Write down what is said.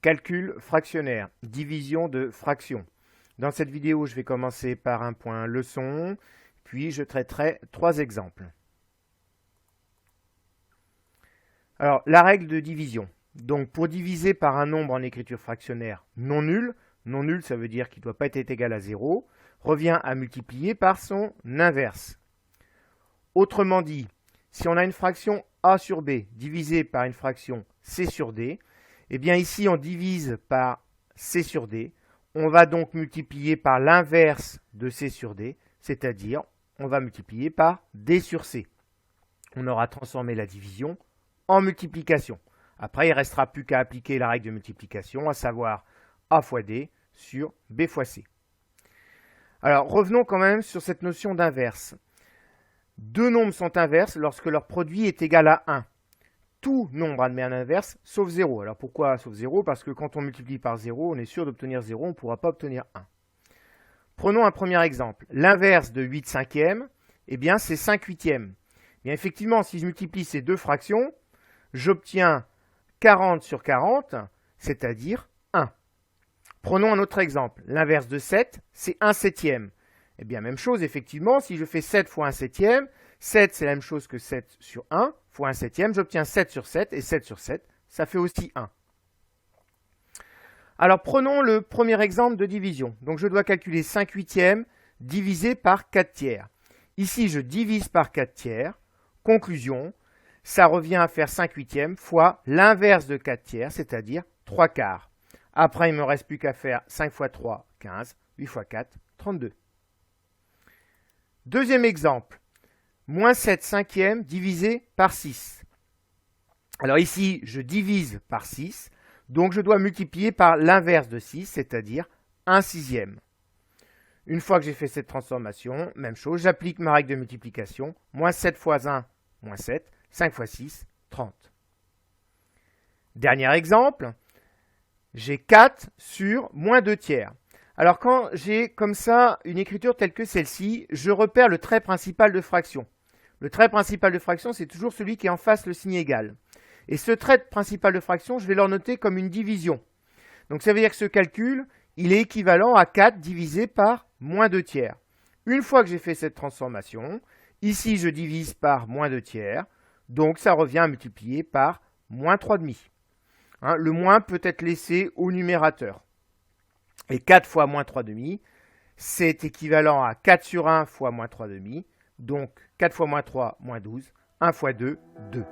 Calcul fractionnaire, division de fractions. Dans cette vidéo, je vais commencer par un point leçon, puis je traiterai 3 exemples. Alors, la règle de division. Donc, pour diviser par un nombre en écriture fractionnaire non nul ça veut dire qu'il ne doit pas être égal à 0, revient à multiplier par son inverse. Autrement dit, si on a une fraction a sur b divisée par une fraction c sur d, eh bien ici on divise par c sur d, on va donc multiplier par l'inverse de c sur d, c'est-à-dire on va multiplier par d sur c. On aura transformé la division en multiplication. Après, il ne restera plus qu'à appliquer la règle de multiplication, à savoir a fois d sur b fois c. Alors, revenons quand même sur cette notion d'inverse. Deux nombres sont inverses lorsque leur produit est égal à 1. Tout nombre admet un inverse, sauf 0. Alors pourquoi sauf 0? Parce que quand on multiplie par 0, on est sûr d'obtenir 0, on ne pourra pas obtenir 1. Prenons un premier exemple. L'inverse de 8 cinquièmes, eh bien c'est 5 huitièmes. Bien effectivement, si je multiplie ces deux fractions, j'obtiens 40 sur 40, c'est-à-dire 1. Prenons un autre exemple. L'inverse de 7, c'est 1 septième. Eh bien, même chose, effectivement, si je fais 7 fois 1 septième, 7 c'est la même chose que 7 sur 1 fois 1 septième, j'obtiens 7 sur 7, et 7 sur 7, ça fait aussi 1. Alors, prenons le premier exemple de division. Donc, je dois calculer 5 huitièmes divisé par 4 tiers. Ici, je divise par 4 tiers. Conclusion, ça revient à faire 5 huitièmes fois l'inverse de 4 tiers, c'est-à-dire 3 quarts. Après, il ne me reste plus qu'à faire 5 fois 3, 15, 8 fois 4, 32. Deuxième exemple, moins 7 cinquièmes divisé par 6. Alors ici, je divise par 6, donc je dois multiplier par l'inverse de 6, c'est-à-dire 1 sixième. Une fois que j'ai fait cette transformation, même chose, j'applique ma règle de multiplication, moins 7 fois 1, moins 7, 5 fois 6, 30. Dernier exemple, j'ai 4 sur moins 2 tiers. Alors quand j'ai comme ça une écriture telle que celle-ci, je repère le trait principal de fraction. Le trait principal de fraction, c'est toujours celui qui est en face le signe égal. Et ce trait principal de fraction, je vais le noter comme une division. Donc ça veut dire que ce calcul, il est équivalent à 4 divisé par moins 2 tiers. Une fois que j'ai fait cette transformation, ici je divise par moins 2 tiers, donc ça revient à multiplier par moins 3 demi. Le moins peut être laissé au numérateur. Et 4 fois moins 3 demi, c'est équivalent à 4 sur 1 fois moins 3 demi. Donc 4 fois moins 3, moins 12. 1 fois 2, 2.